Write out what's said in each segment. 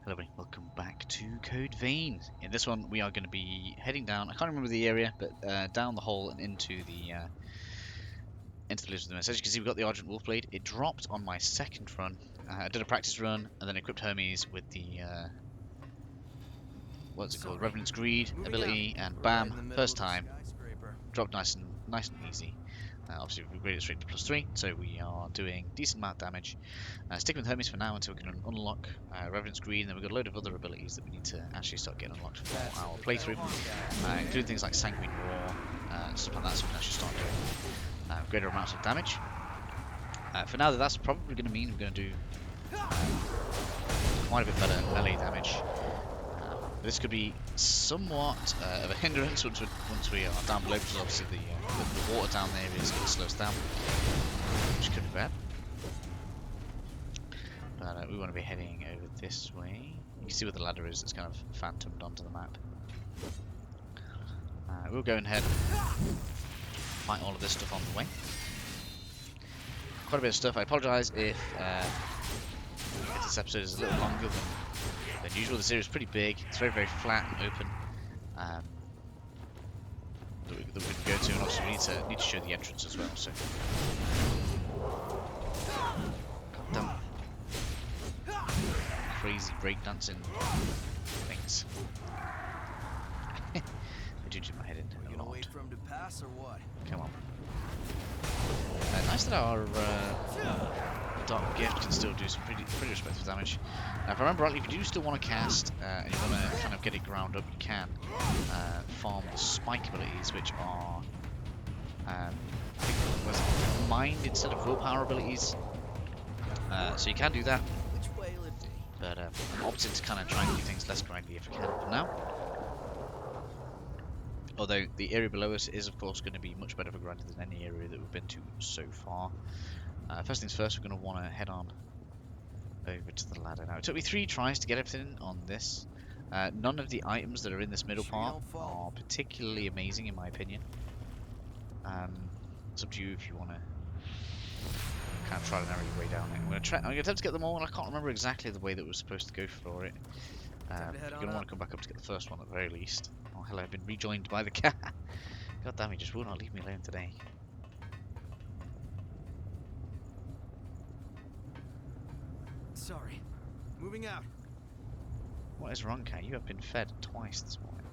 Hello everybody, welcome back to Code Vein. In this one we are going to be heading down, I can't remember the area, but down the hole and into the Lizard of the Mist. As you can see, we've got the Argent Wolfblade. It dropped on my second run. I did a practice run and then equipped Hermes with the what's it called, Revenant's Greed ability, and bam, first time, dropped nice and easy. Obviously we've upgraded it straight to +3, so we are doing decent amount of damage. Sticking with Hermes for now until we can unlock Revenant's Greed, and then we've got a load of other abilities that we need to actually start getting unlocked for our playthrough, including things like Sanguine Roar, stuff like that, so we can actually start doing greater amounts of damage. For now, that's probably going to mean we're going to do quite a bit better melee damage. This could be somewhat of a hindrance once we are down below, because obviously the water down there is going to slow us down, which could be bad. But we want to be heading over this way. You can see where the ladder is. It's kind of phantomed onto the map. We'll go ahead and fight all of this stuff on the way. Quite a bit of stuff. I apologise if this episode is a little longer than usual. The series is pretty big. It's very, very flat and open. That we can go to, and also we need to show the entrance as well. So, goddamn crazy breakdancing things. They do my head in. You're not. Wait for him to pass or what? Come on. Nice that our Dark Gift can still do some pretty respectable damage. Now, if I remember rightly, if you do still want to cast and you want to kind of get it ground up, you can farm the spike abilities, which are I think was mind instead of willpower abilities. So you can do that. But I'm opting to kind of try and do things less grindy if I can for now. Although the area below us is of course going to be much better for grinding than any area that we've been to so far. First things first, we're going to want to head on over to the ladder. Now, it took me 3 tries to get everything on this. None of the items that are in this middle part are particularly amazing in my opinion. It's up to you if you want to kind of try and narrow your way down it. I'm going to attempt to get them all, and I can't remember exactly the way that we're supposed to go for it. You're going to want to come back up to get the first one at the very least. Oh hell, I've been rejoined by the cat. God damn, he just will not leave me alone today. Sorry. Moving out. What is wrong, cat? You have been fed twice this morning.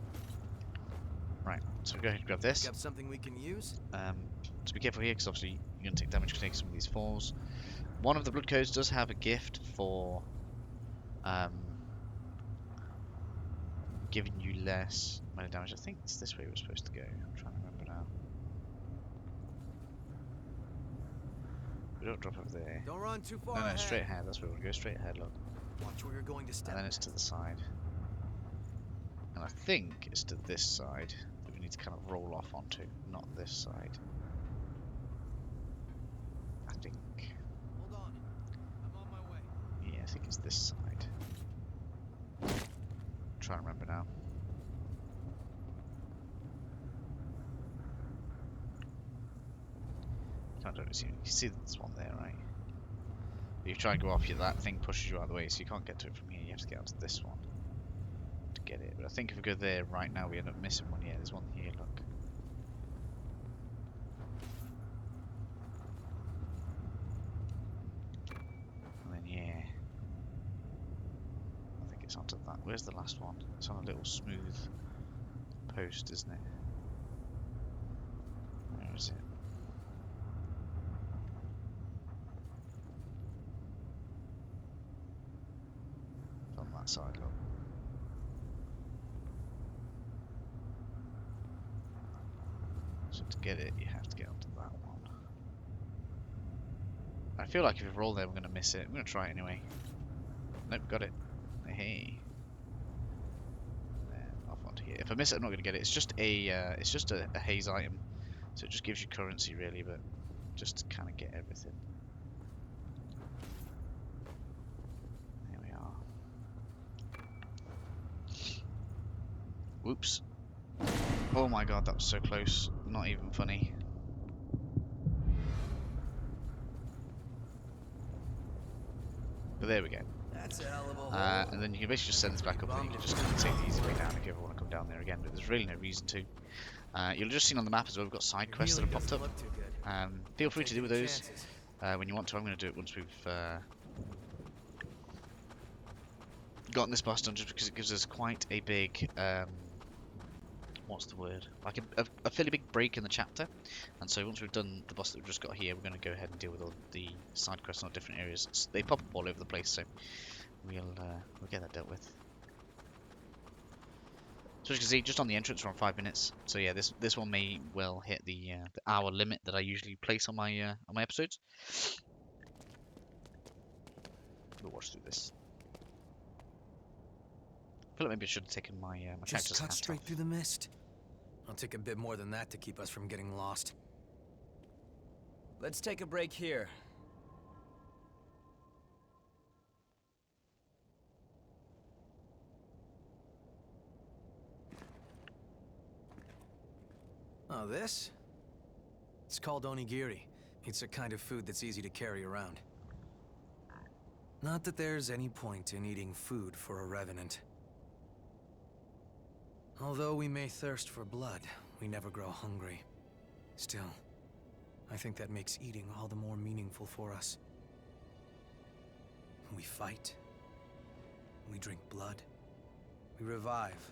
Right, so go ahead and grab this. Got something we can use? So be careful here, because obviously you're going to take damage for taking some of these falls. One of the blood codes does have a gift for giving you less melee damage. I think it's this way we're supposed to go. I'm trying to remember now. We don't drop over there. Don't run too far. No, straight ahead. That's where we'll go. Straight ahead, look. Watch where you're going to step. And then it's to the side. And I think it's to this side that we need to kind of roll off onto, not this side. I think. Hold on. I'm on my way. Yeah, I think it's this side. I'm trying to remember now. You can see this one there, right? If you try and go off here, that thing pushes you out of the way, so you can't get to it from here. You have to get onto this one to get it. But I think if we go there right now, we end up missing one. Yeah, there's one here, look. And then, yeah. I think it's onto that. Where's the last one? It's on a little smooth post, isn't it? Where is it? On that side, look. So to get it, you have to get onto that one. I feel like if we roll there, we're going to miss it. I'm going to try it anyway. Nope, got it. Hey. Then off onto here. If I miss it, I'm not going to get it. It's just a haze item, so it just gives you currency really, but just to kind of get everything. There we are. Whoops. Oh my god, that was so close. Not even funny. But there we go. That's a hell of a hole. And then you can basically just send this back up, and then you can just kind of take the easy way down if you ever want to come down there again. But there's really no reason to. You'll just seen on the map as well. We've got side Your quests that healing have popped doesn't up. look too good. Feel free to do Taking with the those chances. when you want to. I'm going to do it once we've gotten this boss done, just because it gives us quite a big what's the word? Like a fairly big break in the chapter. And so once we've done the boss that we've just got here, we're going to go ahead and deal with all the side quests on different areas. They pop up all over the place, so we'll get that dealt with. So as you can see, just on the entrance, we're on 5 minutes. So yeah, this one may well hit the hour limit that I usually place on my episodes. We'll watch through this. I feel like maybe I should have taken my my Just character's cut hat straight off. through the mist. I'll take a bit more than that to keep us from getting lost. Let's take a break here. Oh, this? It's called onigiri. It's a kind of food that's easy to carry around. Not that there's any point in eating food for a revenant. Although we may thirst for blood, we never grow hungry. Still, I think that makes eating all the more meaningful for us. We fight. We drink blood. We revive.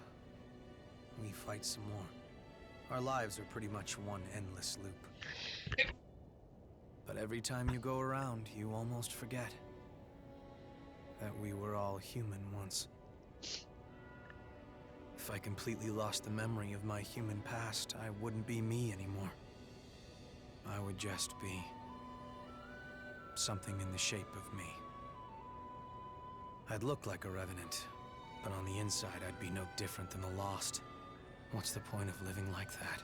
We fight some more. Our lives are pretty much one endless loop. But every time you go around, you almost forget that we were all human once. If I completely lost the memory of my human past, I wouldn't be me anymore. I would just be something in the shape of me. I'd look like a revenant, but on the inside I'd be no different than the lost. What's the point of living like that?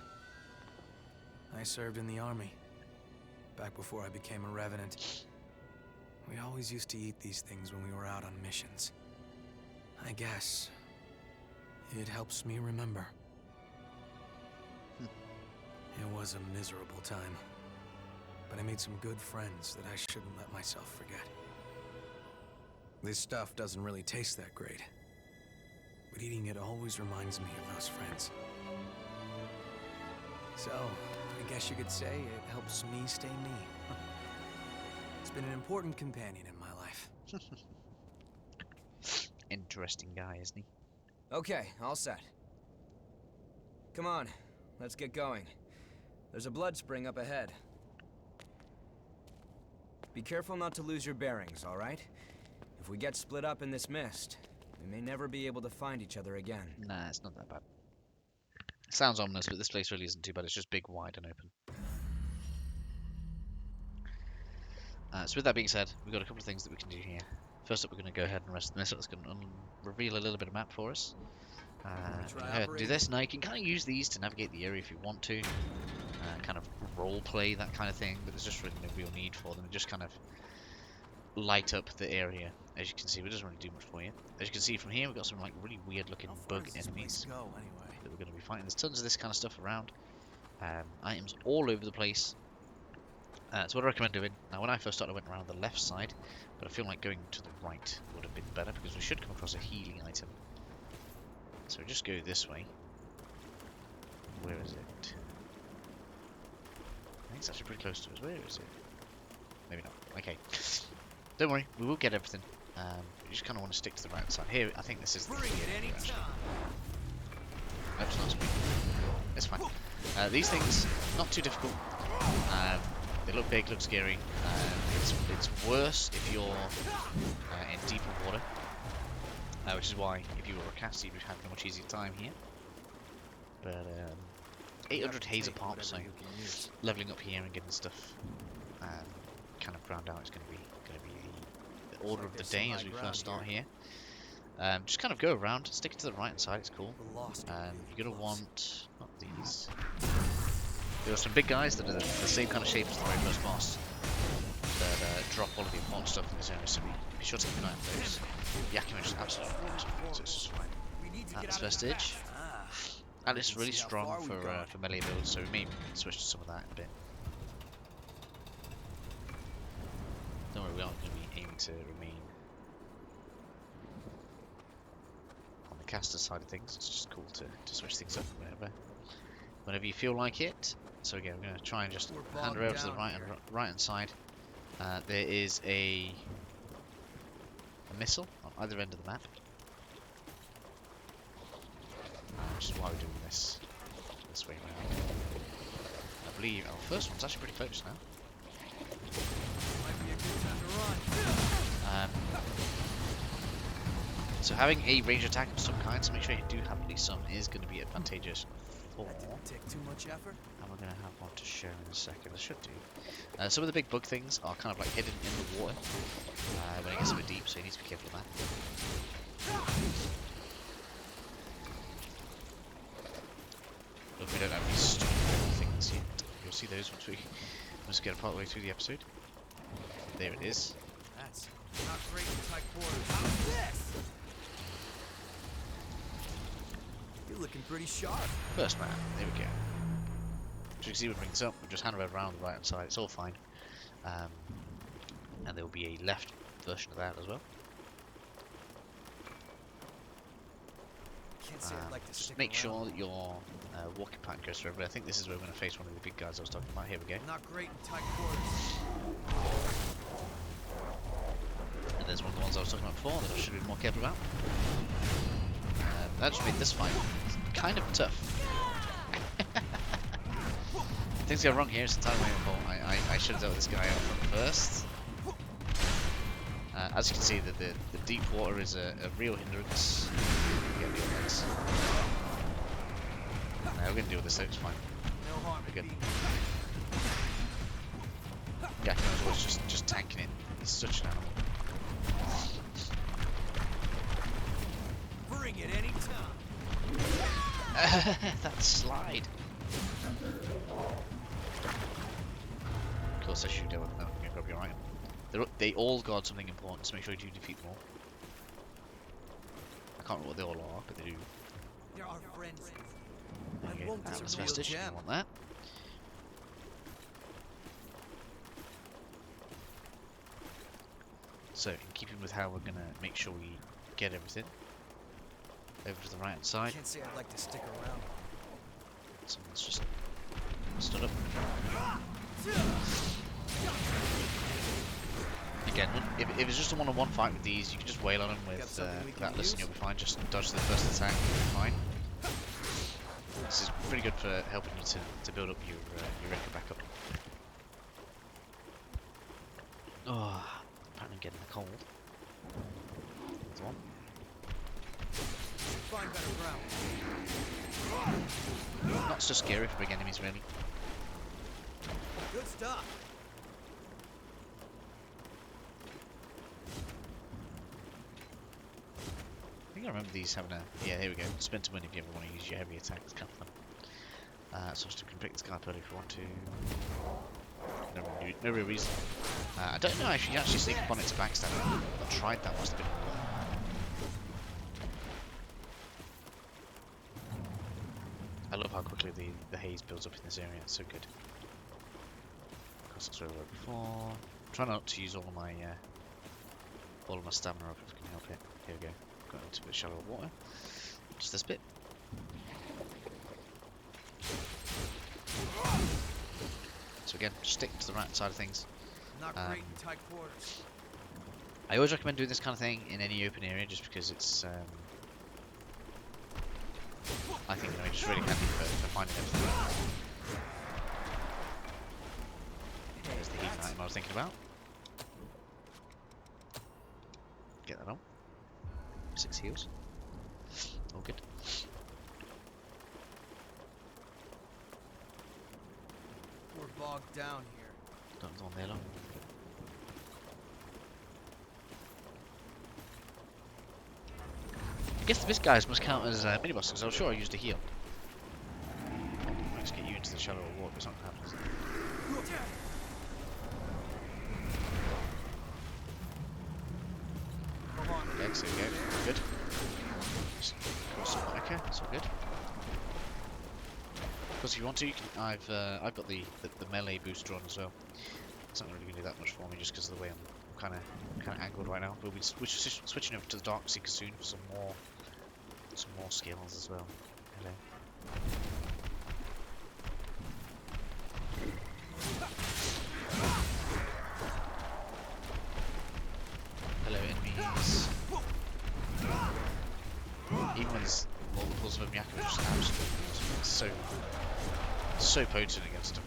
I served in the army, back before I became a revenant. We always used to eat these things when we were out on missions. I guess it helps me remember. It was a miserable time, but I made some good friends that I shouldn't let myself forget. This stuff doesn't really taste that great, but eating it always reminds me of those friends. So, I guess you could say it helps me stay me. It's been an important companion in my life. Interesting guy, isn't he? Okay, all set. Come on, let's get going. There's a blood spring up ahead. Be careful not to lose your bearings, all right? If we get split up in this mist, we may never be able to find each other again. Nah, it's not that bad. Sounds ominous, but this place really isn't too bad. It's just big, wide, and open. So with that being said, we've got a couple of things that we can do here. First up, we're going to go ahead and rest the mist. That's going to reveal a little bit of map for us. You can go ahead and do this. Now, you can kind of use these to navigate the area if you want to. Kind of role play, that kind of thing, but there's just really no real need for them. They just kind of light up the area. As you can see, it doesn't really do much for you. As you can see from here, we've got some like really weird looking bug enemies that we're going to be fighting. There's tons of this kind of stuff around. Items all over the place. So what I recommend doing, now when I first started I went around the left side, but I feel like going to the right would have been better because we should come across a healing item. So just go this way. Where is it? I think it's actually pretty close to us. Where is it? Maybe not. Okay. Don't worry, we will get everything. We just kind of want to stick to the right side. Here, I think this is the key area, actually. Nope, it's not speed. It's fine. These things, not too difficult. They look big, look scary. It's worse if you're in deeper water. Which is why, if you were a caster, you'd have a much easier time here. But 800 haze apart, so leveling up here and getting stuff kind of ground out is going to be the order of the day as we first start here. Just kind of go around, stick it to the right side, it's cool. You're going to want, not these. There are some big guys that are the same kind of shape as the very first boss that drop all of the important stuff in this area, so be sure to keep an eye on those. Yakimen is absolutely awesome, so it's just fine. This first stage. And it's really strong for melee builds, so we may switch to some of that in a bit. Don't worry, we aren't going to be aiming to remain caster side of things. It's just cool to switch things up whenever you feel like it. So again, we're going to try and just hand her over to the right hand side. There is a missile on either end of the map. Which is why we're doing this way around. I believe our first one's actually pretty close now. Might be a good time to run. So having a range attack of some kind, so make sure you do have at least some, is going to be advantageous for. That didn't take too much effort. And we're going to have one to show in a second. I should do. Some of the big bug things are kind of like hidden in the water when it gets a bit deep, so you need to be careful of that. Look, we don't have these stupid things yet. You'll see those once we get a part of the way through the episode. There it is. That's not great in tight quarters. How's this? You're looking pretty sharp. First man, there we go. As you can see, we bring this up, we just hand it around the right hand side, it's all fine. And there will be a left version of that as well. Can't say I'd like to Just stick make around. sure that your walking pattern goes through everybody. I think this is where we're going to face one of the big guys I was talking about. Here we go. Not great in tight quarters. And there's one of the ones I was talking about before that I should be more careful about. That just made this fight kind of tough. Things go wrong here, it's entirely my own fault. I should have dealt with this guy out front first. As you can see, the deep water is a real hindrance. We're going to deal with this, it's fine. No harm. We're good. Yakimo's always just tanking it. He's such an animal. Bring it anytime. That slide. Of course, I should deal with them. I'm going to grab your item. They all guard something important, so make sure you do defeat them all. I can't remember what they all are, but they do. They're our friends. There you go. won't Atlas disappear. Vestige, you want that. So, in keeping with how we're going to make sure we get everything, over to the right hand side. Can't say I'd like to stick around. Someone's just stood up. Again, if it's just a one-on-one fight with these, you can just wail on them with Atlas and you'll be fine. Just dodge the first attack and you'll be fine. This is pretty good for helping you to build up your record back up. Oh, apparently I'm getting a cold. There's one. Find better ground. Not so scary for big enemies, really. Good stuff. I think I remember these having a... Yeah, here we go. Spin to win if you ever want to use your heavy attacks, couple them. So you can pick this guy up early if you want to. No real reason. I don't know if you can actually sneak up on it to backstab it. I tried that, must have been important. I love how quickly the haze builds up in this area, it's so good. Of course, that's where we were before. I'm trying not to use all of my stamina up if I can help it. Here we go. Got into a bit of shallow water. Just this bit. So again, just stick to the right side of things. Not great in tight quarters. I always recommend doing this kind of thing in any open area, just because it's I think just really handy for finding everything. There's the heat item I was thinking about. Get that on. 6 heals. All good. We're bogged down here. Don't go on there long. I guess this guys must count as mini boss because I'm sure I used a heal. Let's get you into the shallow water, but something happens. Come on. Legs, there we go. Good. Just cross some marker, that's all good. Of course, if you want to, you can, I've got the melee booster on as well. It's not really going to do that much for me just because of the way I'm kind of angled right now. But we're switching over to the Dark Seeker soon for some more Some more skills as well. Hello. Hello, enemies. Even when there's multiples of them, Yakima just absolutely awesome. It's so potent against them.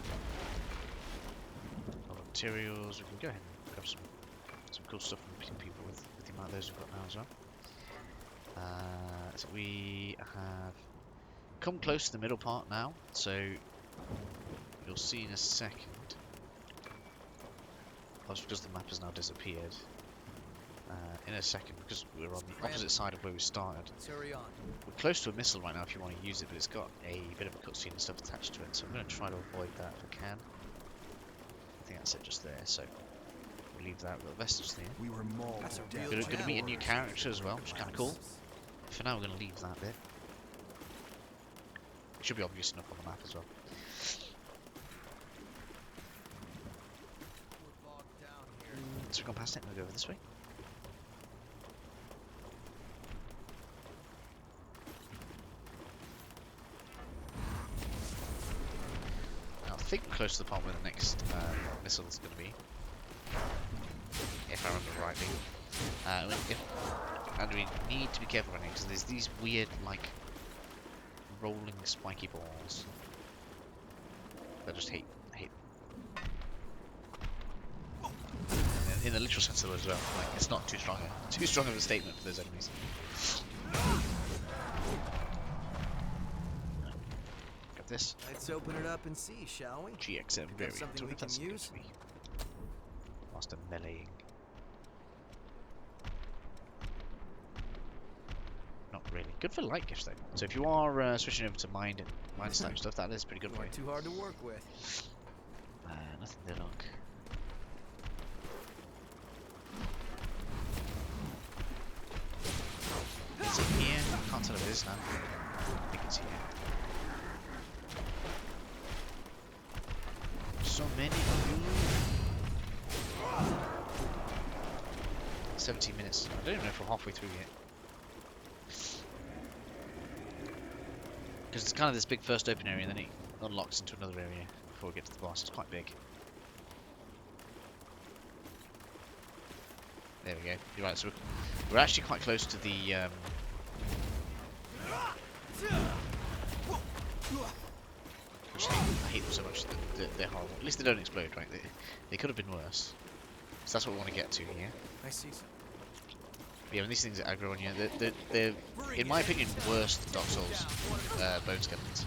A lot of materials. We can go ahead and grab some cool stuff from people with the amount of those we've got now as well. So we have come close to the middle part now, so you'll see in a second. Obviously, because the map has now disappeared. In a second, because we're on the opposite side of where we started. Hurry on. We're close to a missile right now if you want to use it, but it's got a bit of a cutscene and stuff attached to it, so I'm going to try to avoid that if I can. I think that's it just there, so we'll leave that little vestige there. We were mauled. That's a to real death. Going to meet a new character as well, which is kind of cool. For now, we're going to leave that bit. It should be obvious enough on the map as well. We're bogged down here. So we've gone past it, and we'll go over this way. Now, I think we're close to the part where the next missile is going to be. If I remember rightly. And we need to be careful running because there's these weird, like, rolling spiky balls. I just hate. In the literal sense of the word as well. Like, it's not too strong of a statement for those enemies. Got this. Let's open it up and see, shall we? GXM Got variant. something we can use? Master meleeing. Not really. Good for light gifts though. So if you are switching over to mind type stuff, that is pretty good for you. Not too hard to work with. Nothing there, look. It's in here. Can't tell if it is now. I think it's here. So many of you. 17 minutes. I don't even know if we're halfway through yet. Because it's kind of this big first open area, and then it unlocks into another area before we get to the boss. It's quite big. There we go. You're right. So we're actually quite close to the. Which I hate them so much. They're horrible. At least they don't explode, right? They could have been worse. So that's what we want to get to here. I see some. Yeah, when these things are aggro on you, they're in my opinion, worse than Dark Souls bone skeletons.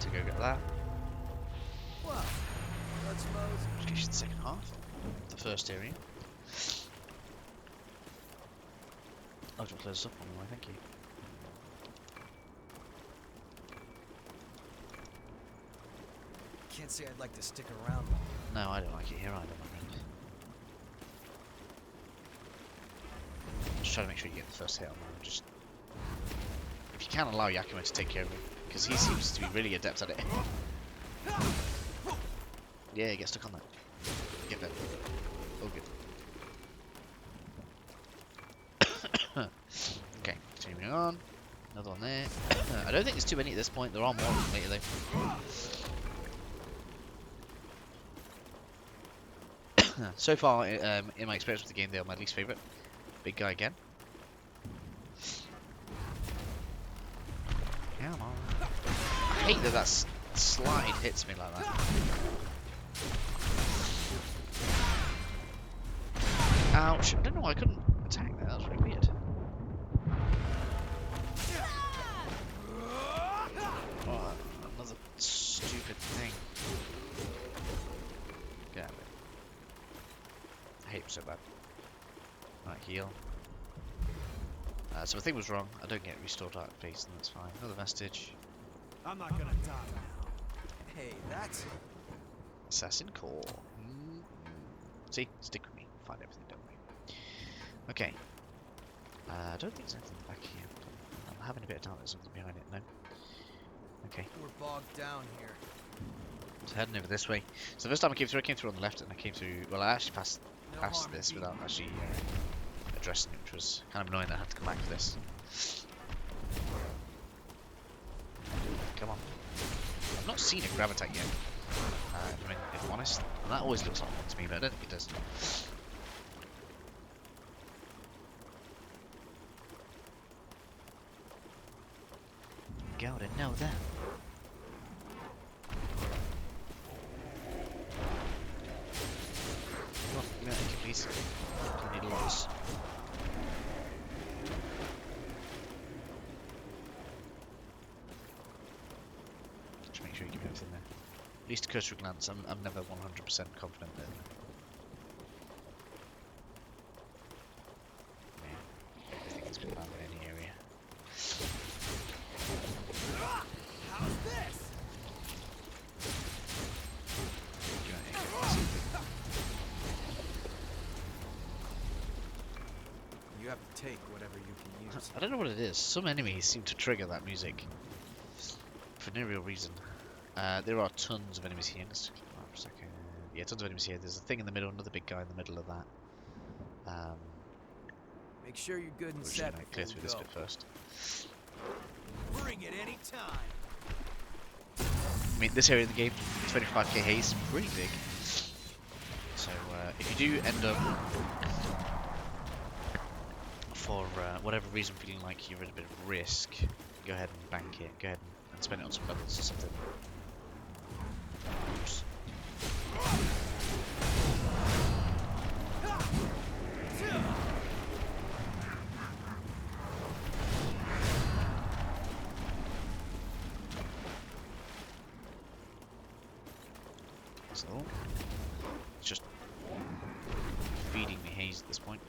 To go get that. Well, let's suppose. Which gets you the second half of the first area. I'll just close this up on the way, thank you. Can't say I'd like to stick around long. No, I don't like it here either, my friend. Just try to make sure you get the first hit on him. Just if you can allow Yakima to take care of him, because he seems to be really adept at it. Yeah, get stuck on that. Get that. Oh, good. Okay, continuing on. Another one there. I don't think there's too many at this point. There are more later though. So far, in my experience with the game, they are my least favourite. Big guy again. Come on. I hate that slide hits me like that. Ouch. I don't know why I couldn't attack that. That was really weird. Oh, another stupid thing. Get out of it. I hate him so bad. Right, heal. So my thing was wrong. I don't get restored art face, and that's fine. Another vestige. I'm not gonna die now. Hey, that's it. Assassin core. See, stick with me. Find everything, don't worry. Okay. I don't think there's anything back here. I'm having a bit of doubt there's something behind it. No. Okay. We're bogged down here. So heading over this way. So the first time I came through on the left, and I came through. Well, I actually passed No harm in this being without actually addressing it, which was kind of annoying that I had to come back for this. Come on. I've not seen a grab attack yet, if I'm honest. And that always looks like one to me, but I don't think it does. Gotta know that. Come on, give me that AK, please. I need lots. Just make sure you give me everything there. At least a cursory glance. I'm never 100% confident that. Yeah, everything's been found in any area. How's this? Give me that AK, please. You have to take whatever you can use. I don't know what it is. Some enemies seem to trigger that music for no real reason. There are tons of enemies here. Let's click on that for a second. Yeah, tons of enemies here. There's a thing in the middle, another big guy in the middle of that. Make sure you're good and We're just set gonna clear before through we this go. bit first. Bring it any time. I mean, this area of the game, 25k haze, pretty big. So if you do end up, for whatever reason, feeling like you're at a bit of risk, go ahead and bank it. Go ahead and spend it on some levels or something. Oops. So, it's just feeding me haze at this point.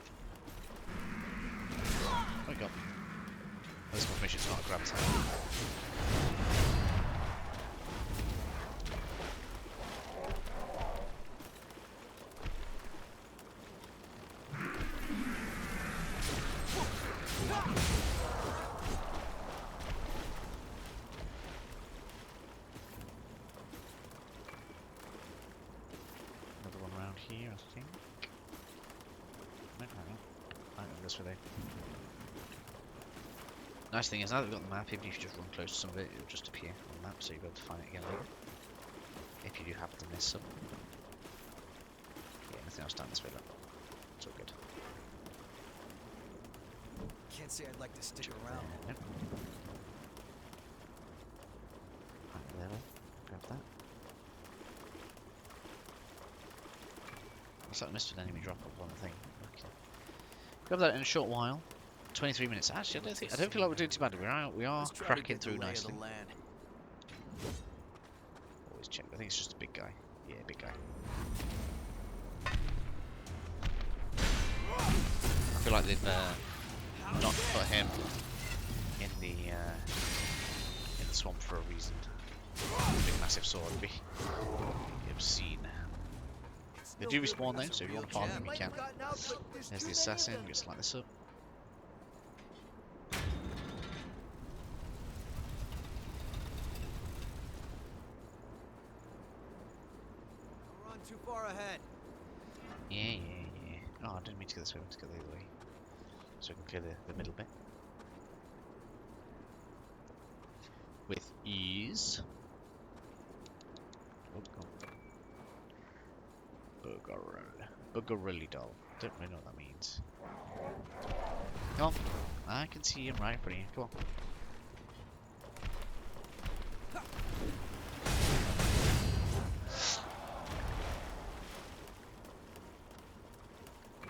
Oh my god. This confirmation it's not a grab attack. Another one around here, I think. No, I think this way though. Nice thing is, now that we've got the map, even if you just run close to some of it, it'll just appear on the map, so you'll be able to find it again later. If you do happen to miss some. Yeah, nothing else down this way, though. It's all good. Can't say I'd like to stick around. Nope. Right there, grab that. Looks like I missed an enemy drop up on the thing. Okay. Grab that in a short while. 23 minutes. Actually, I don't feel like we're doing too bad. We are Let's try to cracking get the through lay of nicely. the land. Always check. I think it's just a big guy. Yeah, big guy. I feel like they've not put him in the swamp for a reason. Big massive sword would be obscene. They do respawn though, so if you want to farm them, you can. There's the assassin. Just light this up. We're on too far ahead. Yeah. Oh, I didn't mean to go this way. I meant to go the other way. So I can clear the middle bit. With ease. Oh, Buggerelli doll. Don't really know what that means. Come on. I can see him right in front of you. Come on.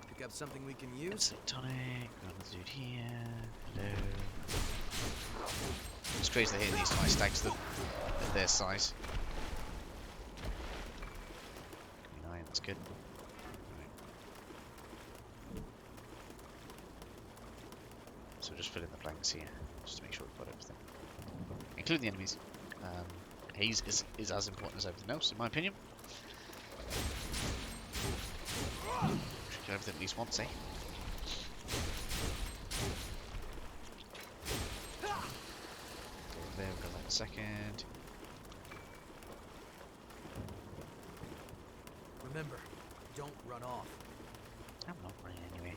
Pick up something we can use. Instant tonic. Got another dude here. Hello. It's crazy to hit these tiny stacks at their size. 9, that's good. Right. So just fill in the blanks here, just to make sure we've got everything. Including the enemies. Haze is as important as everything else, in my opinion. Should kill everything at least once, eh? Go there, we'll go that in a second. Remember, don't run off. I'm not running anyway.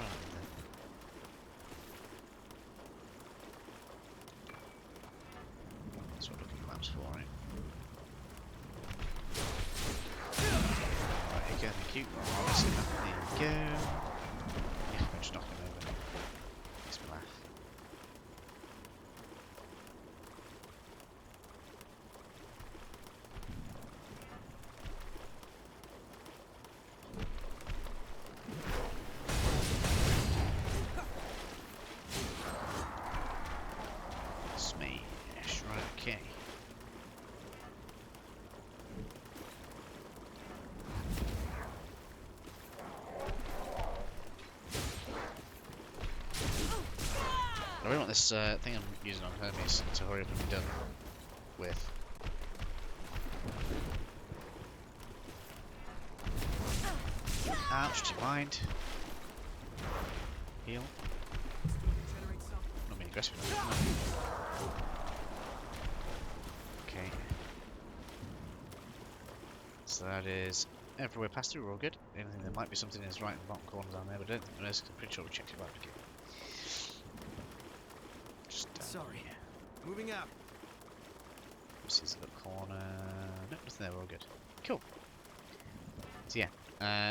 around there. That's what looking at maps for, right? Right, again, thank you. Oh, I see that. There we go. Yeah, we're just knocking over. Makes me laugh. Smash, right, okay. I really want this thing I'm using on Hermes to hurry up and be done with. Ouch, do you mind? Heal. Not being aggressive enough. Okay. So that is everywhere past through, we're all good. Anything, there might be something in his right and bottom corner down there, but I don't think there is, 'cause I'm pretty sure we checked it out. Just down Sorry. here. Moving out. This is the corner. No, nothing there, we're all good. Cool. So yeah,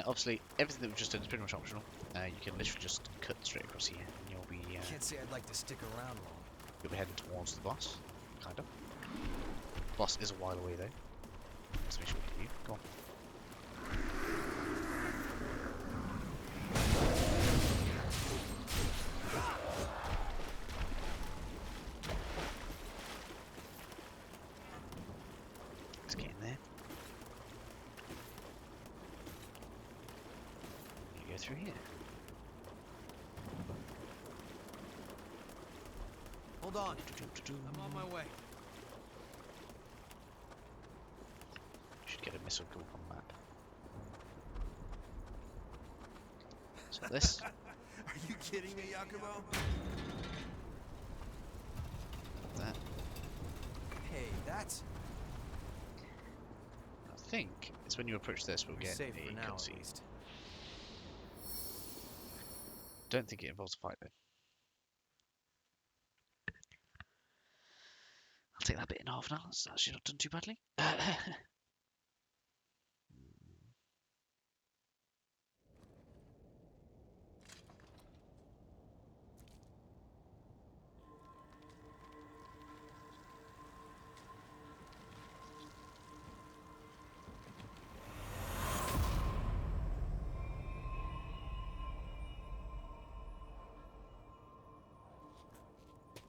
obviously everything that we've just done is pretty much optional. You can literally just cut straight across here and you'll be Can't say I'd like to stick around long. you'll be heading towards the boss. Kind of. Boss is a while away though. Let's make sure we get you. Go on. Let's get in there. You go through here. Hold on. I'm on my way. Should get a missile group on the map. So this. Are you kidding me, Yakumo? That. Hey, that's I think it's when you approach this we'll get safe a for now, at cutscene. least. Don't think it involves a fight though. I'll take that bit in half now. That's actually not done too badly.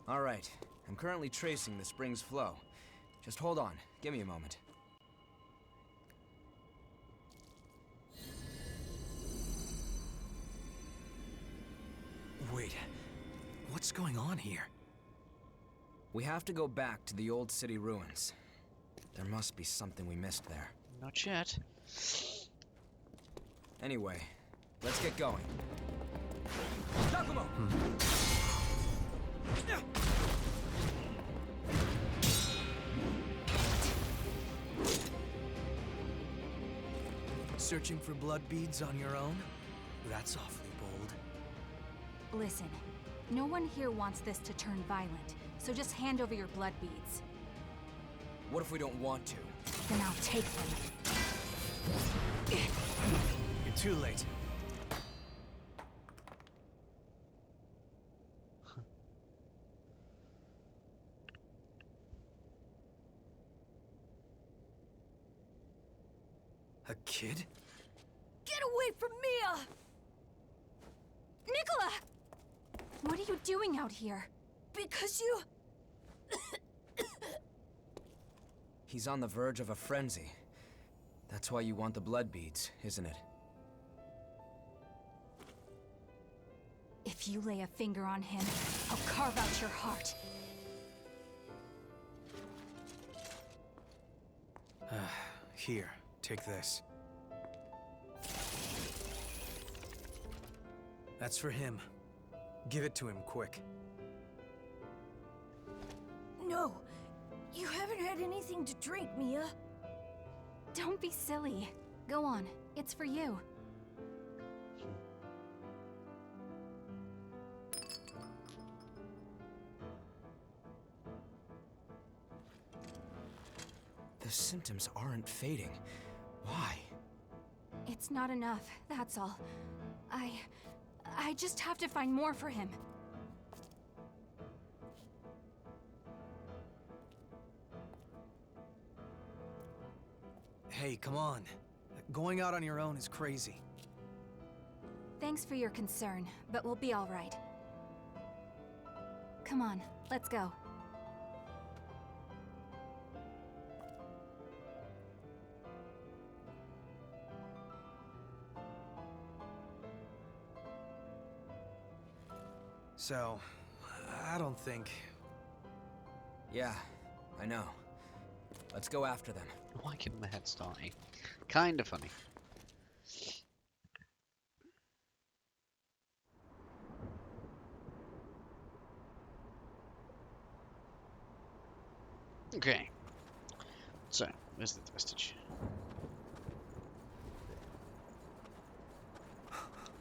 All right. I'm currently tracing the spring's flow. Just hold on. Give me a moment. Wait, what's going on here? We have to go back to the old city ruins. There must be something we missed there. Not yet. Anyway, let's get going. Giacomo! Searching for blood beads on your own? That's awfully bold. Listen, no one here wants this to turn violent, so just hand over your blood beads. What if we don't want to? Then I'll take them. You're too late. A kid? Get away from Mia! Nicola! What are you doing out here? Because you... He's on the verge of a frenzy. That's why you want the blood beads, isn't it? If you lay a finger on him, I'll carve out your heart. Here, take this. That's for him. Give it to him, quick. No! You haven't had anything to drink, Mia. Don't be silly. Go on. It's for you. The symptoms aren't fading. Why? It's not enough, that's all. I just have to find more for him. Hey, come on. Going out on your own is crazy. Thanks for your concern, but we'll be all right. Come on, let's go. So, I don't think... Yeah, I know. Let's go after them. Why give him a head starting? Kind of funny. Okay. So, where's the vestige?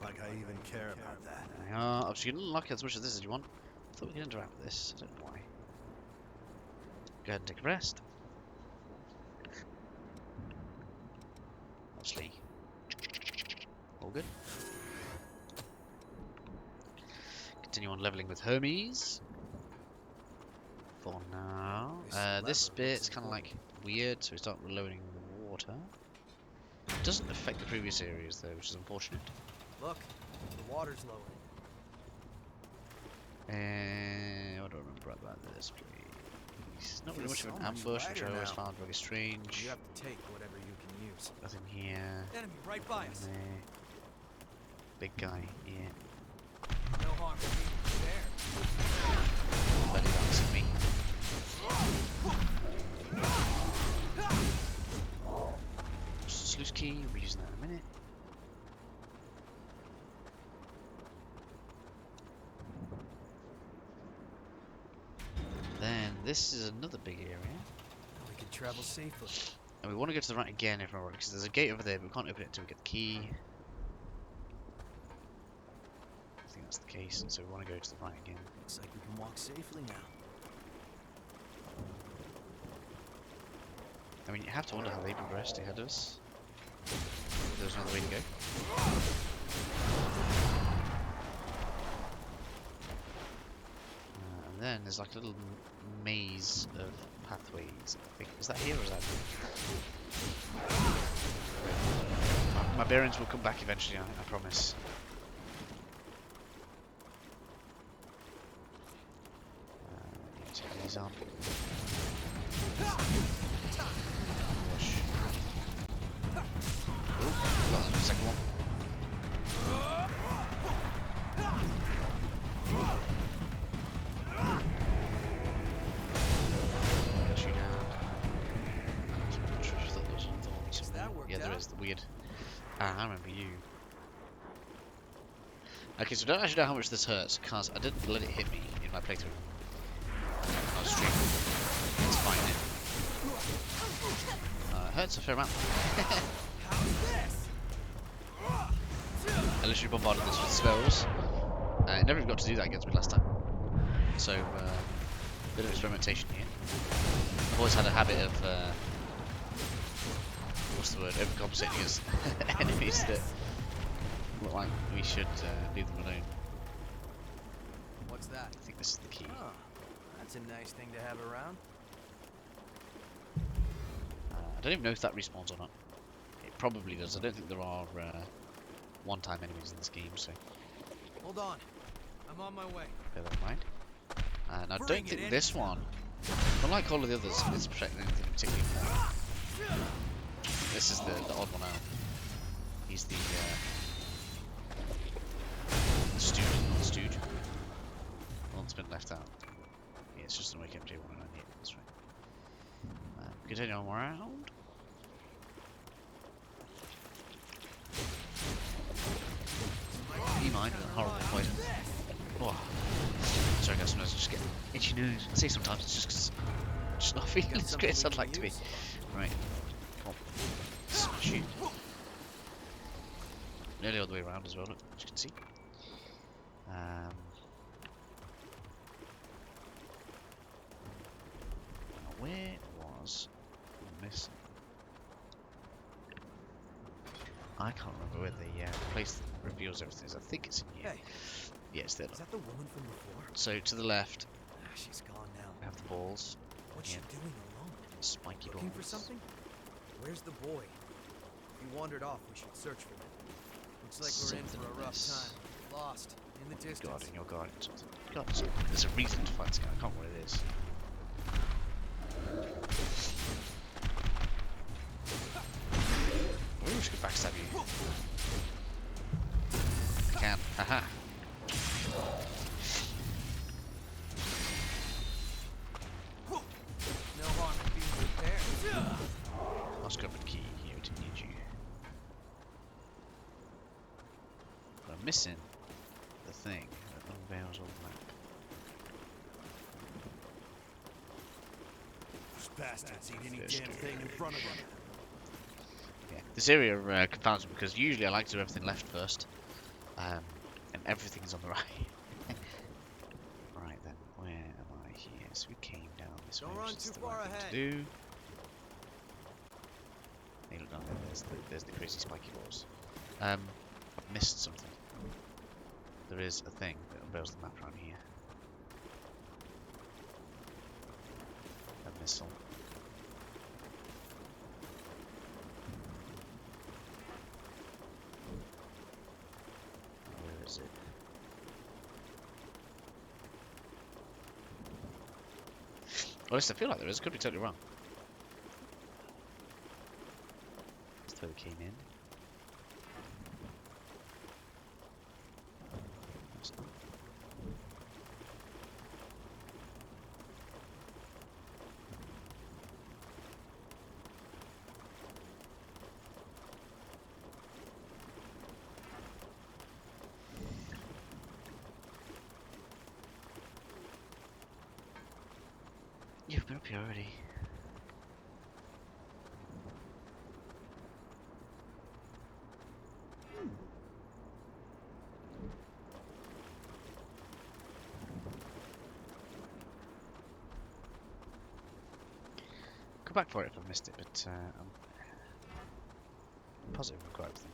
Like I even care about that. Obviously you can unlock as much of this as you want. I thought we could interact with this. I don't know why. Go ahead and take a rest. Obviously. All good. Continue on leveling with Hermes. For now. This bit's kind of like weird, so we start reloading the water. It doesn't affect the previous areas though, which is unfortunate. Look, the water's lowering. What do I remember about this place? Not really Feels much of an so much ambush, which I lighter always now. found very strange. You have to take whatever you can use. Nothing here. Enemy right by us. There. Big guy, yeah. No harm to me. There. Belly bounce at me. Just loose key, we'll be using that in a minute. Then this is another big area. We could travel safely. And we want to go to the right again if I remember, because there's a gate over there, but we can't open it until we get the key. I think that's the case, and so we want to go to the right again. Looks like we can walk safely now. I mean, you have to wonder how they progressed ahead of us. There's another way to go. And then there's like a little maze of pathways. I think. Is that here or is that here? My bearings will come back eventually, I promise. Take these on. Push. Oh, got the second one. Got you down. I'm sure you thought there was another one somewhere. that worked Yeah, there out? is. The weird. Ah, I remember you. Okay, so I don't actually know how much this hurts because I didn't let it hit me in my playthrough. I was streaming. It's fine now. It hurts a fair amount. I literally bombarded this with spells. It never even got to do that against me last time. So, bit of experimentation here. I've always had a habit of, what's the word, overcompensating against enemies that look like we should leave them alone. What's that? I think this is the key. Oh, that's a nice thing to have around. I don't even know if that respawns or not. It probably does. I don't think there are one-time enemies in this game, so Hold on. I'm on my way. bear that in mind. And I Bring don't it think in. this one, unlike all of the others, is protecting anything particularly more. This is the odd one out. He's the stooge, not the stooge. The one that's been left out. Yeah, it's just an wake up J109. Yeah, that's right. Continue on around. You mind with a horrible poison. Oh. Sorry guys, sometimes I just get itchy nose. I say sometimes it's just because I'm just not feeling as great as I'd like to be. Right. Come on. Smash it. Nearly all the way around as well, look, as you can see. I can't remember where the place that reveals everything is. I think it's in here. Hey, Yeah, it's there. is that the woman from before? So to the left, Ah, she's gone now. we have the balls. What's Yeah, she doing alone? spiky Looking balls. for something? Where's the boy? If he wandered off, we should search for him. Looks like we're in Something for a rough amiss. time. Lost in the distance. Guarding, you're guarding something. God, there's a reason to fight this guy. I can't remember what it is. I wish I could backstab you. I can. Haha. No harm in being prepared. Lost covered key here to need you. But I'm missing the thing that unveils all the map. Those bastards eat any Fish damn good. thing in front of them. Yeah, this area confounds me because usually I like to do everything left first, and everything's on the right. Right then, where am I here? So we came down this way, Don't which run is too the far right thing ahead. to do. Hey, look down there. There's the crazy spiky balls. I've missed something. There is a thing that unveils the map around here. A missile. Where is it? Well, at least I feel like there is. Could be totally wrong. Let's throw the key in. That's not- You've been up here already. Go back for it if I missed it, but I'm positive I've got everything.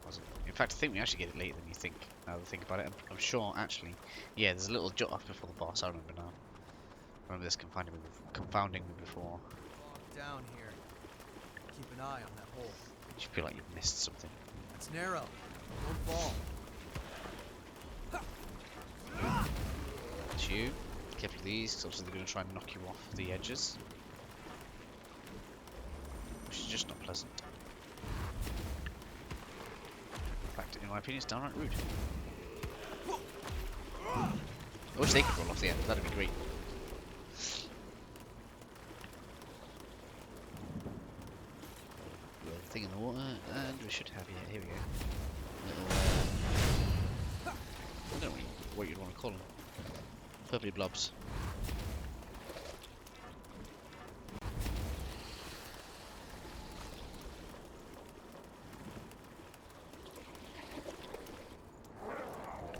Positive. In fact, I think we actually get it later than you think. Now that I think about it, I'm sure actually, yeah, there's a little jut off before the boss. I remember now. I remember this confounding me before. Locked down here. Keep an eye on that hole. You feel like you've missed something. It's narrow. Don't fall. It's you. Careful of these, because obviously they're going to try and knock you off the edges. Which is just not pleasant. In fact, in my opinion, it's downright rude. I wish they could roll off the end, that'd be great. We'll have a thing in the water, and we should have, yeah, here we go. Little, I don't know what you'd want to call them. Purpley blobs.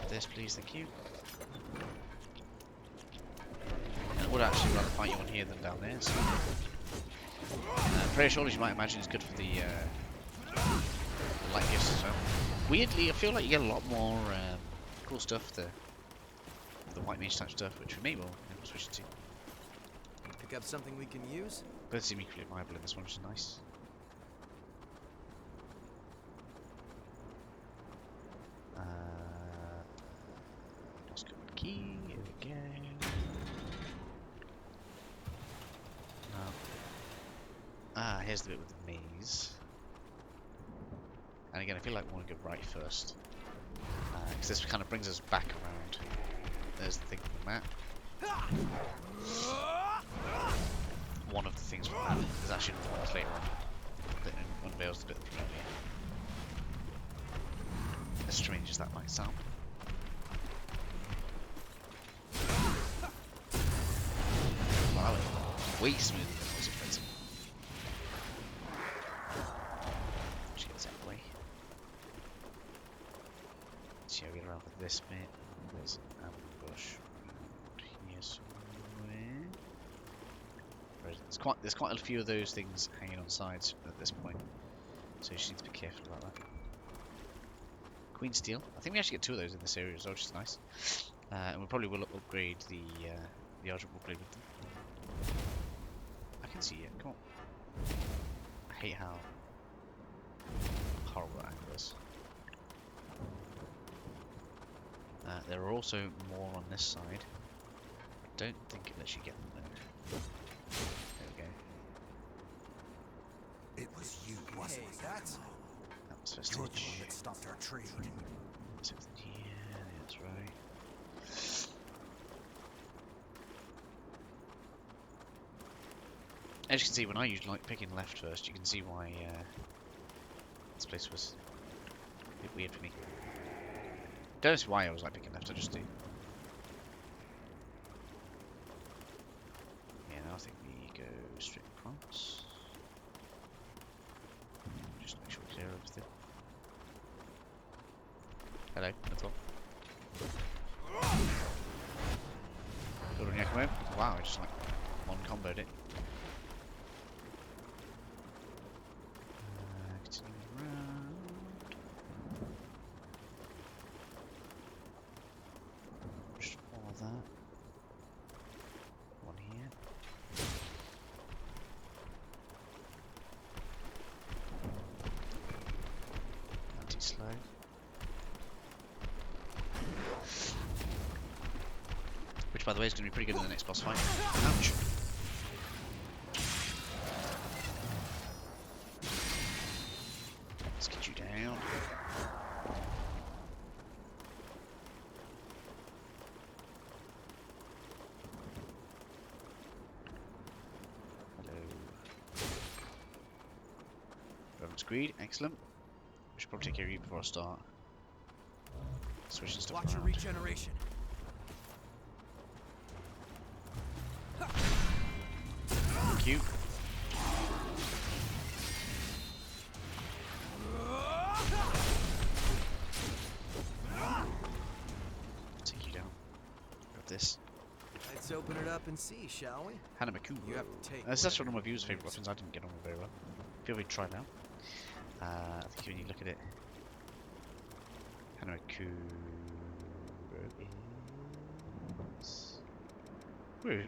This, please, thank you. And I would actually rather fight you on here than down there. So. Pretty sure, as you might imagine, is good for the light gifts as well. Weirdly, I feel like you get a lot more cool stuff. The white mage type stuff, which we may well switch to. Pick up something we can use? Both seem equally viable in this one, which is nice. Let's go with key. Here we go. No. Here's the bit with the maze. And again, I feel like we want to go right first. Because this kind of brings us back around. There's the thing from the map. One of the things from the map. There's actually another one later on that unveils the bit from earlier. As strange as that might sound. Wow, way smoother than I was expecting. Just get this out of the way. See how we get around with this bit. There's an ambush around here somewhere. There's quite a few of those things hanging on sides at this point. So you just need to be careful about that. Queen Steel. I think we actually get 2 of those in this area as well, which is nice. And we probably will upgrade the Argent upgrade with them. I can see it. Come on. I hate how horrible that angle is. There are also more on this side. I don't think it lets you get them though. There we go. It was you, wasn't it? That's That was you're the one Vestige. that stopped our trade. Something here, that's right. As you can see, when I usually like picking left first, you can see why this place was a bit weird for me. Don't know why I was like picking left, I just do. Yeah, now I think we go straight across. Just to make sure we clear everything. Hello, that's all. Good on you, come in. Wow, I just like one comboed it. Continuing around. Just follow that. One here. Anti-slow. Which, by the way, is going to be pretty good in the next boss fight. Ouch. Let's get you down. Hello. Reverend's Greed, excellent. We should probably take care of you before I start switching stuff Watch your around. regeneration. Thank you. Take you down. Got this. Let's open it up and see, shall we? Hanamaku. You have to take That's whatever one of my viewers' you favourite use. weapons. I didn't get on with very well. Feel free to try it out. I think when you look at it, Hanamaku is...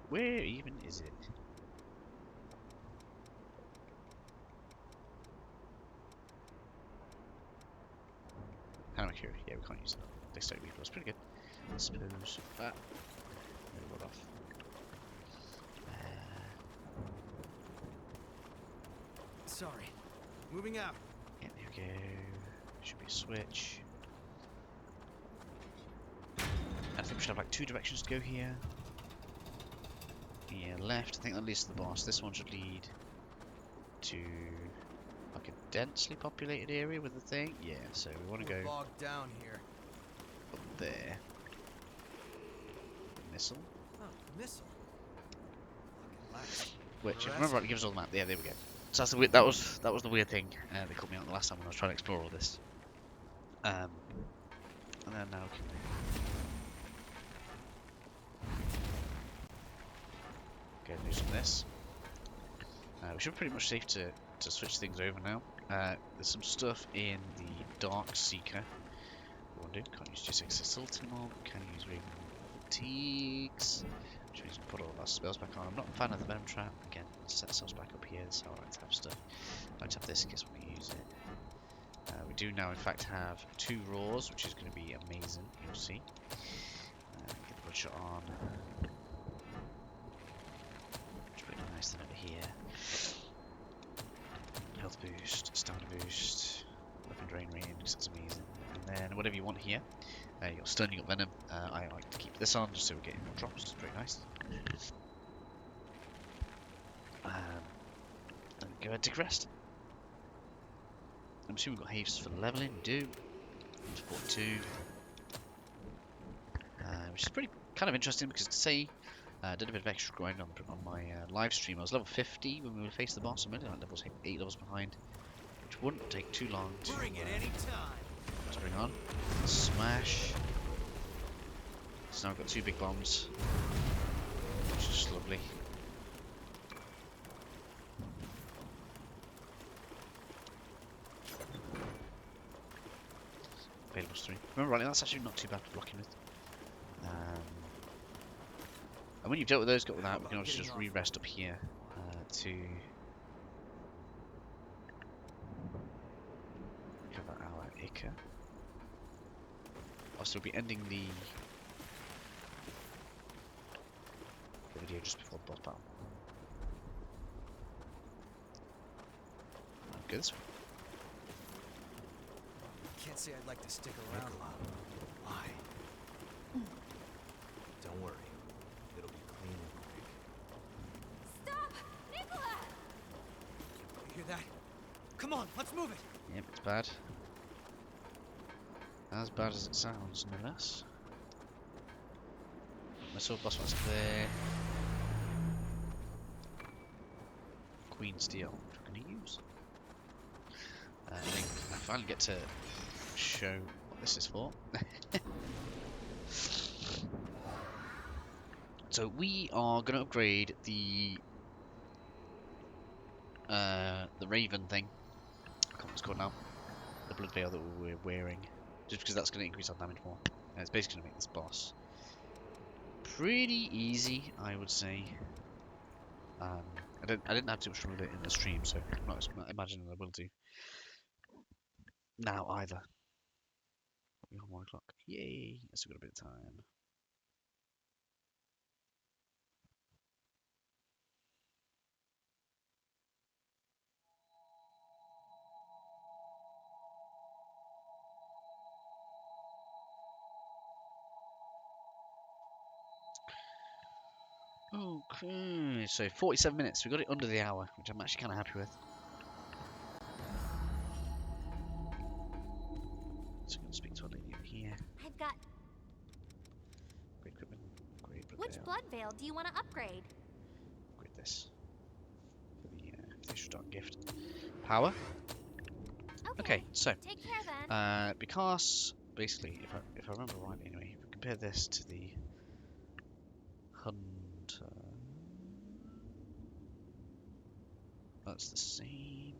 Where even is it? Hanamaku. Yeah, we can't use it. Dexterity reflex. Pretty good. I suppose. Maybe what off. Sorry. Moving out. Yeah, there we go. Should be a switch. I think we should have like 2 directions to go here. Yeah, left. I think that leads to the boss. This one should lead to like a densely populated area with the thing. Yeah, so we want to We're go bogged down here. up there. Missile. Oh, missile. Fucking lax. Which, if I Arrest. remember right, it gives us all the map. Yeah, there we go. So that's the weird, that was the weird thing. They called me out the last time when I was trying to explore all this. And then now we can go do some of this. We should be pretty much safe to switch things over now. There's some stuff in the Dark Seeker. What do? Can't use G6 Assault anymore. Can use Raven Fatigues. Which means we can put all of our spells back on. I'm not a fan of the Venom Trap. Again, let's set ourselves back up here. So I like to have stuff. I like to have this in case we use it. We do now, in fact, have 2 Roars, which is going to be amazing. You'll see. Get the Bloodshot on. Which will be nice then over here. Health boost, stamina boost, weapon drain range, that's amazing. And then whatever you want here. You got stun, you got venom. I like to keep this on just so we're getting more drops. It's very nice. And go ahead, take a rest. I'm assuming we've got haste for the leveling. We do. 42. Which is pretty kind of interesting because to say I did a bit of extra grind on my live stream. I was level 50 when we would face the boss. I'm only like levels 8 levels behind, which wouldn't take too long to Bring it any time. bring on. Smash. So now I've got 2 big bombs, which is just lovely. remember rightly, that's actually not too bad for blocking with. And when you've dealt with those, got with that, we can also just re-rest up here to cover our Ica. I'll still be ending the video just before the boss battle. Okay, this one. Can't say I'd like to stick around. Why? Don't worry. It'll be clean and quick. Stop! Nicola! You hear that? Come on, let's move it! Yep, it's bad. As bad as it sounds, no less. My sword boss was there. Queen Steel, which we're going to use. And then I finally get to show what this is for. So we are going to upgrade the Raven thing. I can't remember what it's called now. The blood veil that we're wearing, just because that's going to increase our damage more. And it's basically going to make this boss pretty easy, I would say. I didn't have too much fun with it in the stream, so I'm not imagining I will do now either. We're on 1 o'clock. Yay! Yes, we've got a bit of time. Okay, so 47 minutes. We got it under the hour, which I'm actually kind of happy with. So I'm going to speak to a lady over here. I've got... Great equipment. Great blood Which veil. blood veil do you want to upgrade? Upgrade this for the official dark gift. Power. Okay, so Take care then. because basically, if I remember rightly, anyway, if we compare this to the Hunter, that's the same.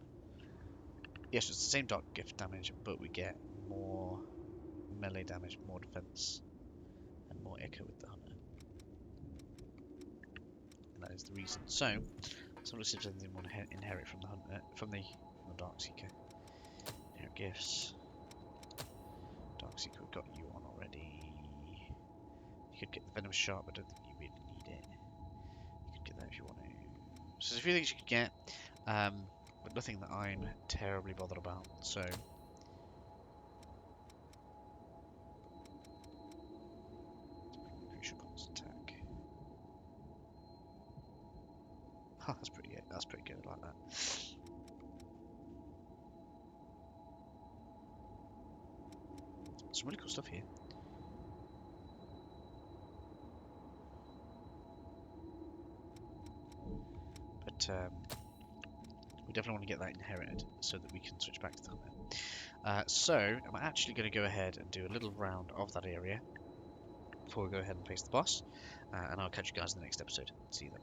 Yes, it's the same dark gift damage, but we get more melee damage, more defense, and more echo with the Hunter. And that is the reason. So, let's see if there's anything we want to inherit from the Hunter, from the Dark Seeker. Inherit gifts. Dark Seeker, we've got you on already. You could get the Venomous Sharp, but I don't think you really need it. You could get that if you want to. So there's a few things you could get, but nothing that I'm terribly bothered about. So crucial comms attack. Oh, that's pretty good. That's pretty good. I like that. Some really cool stuff here. But we definitely want to get that inherited so that we can switch back to the Hunter. So I'm actually going to go ahead and do a little round of that area before we go ahead and face the boss, and I'll catch you guys in the next episode. See you then.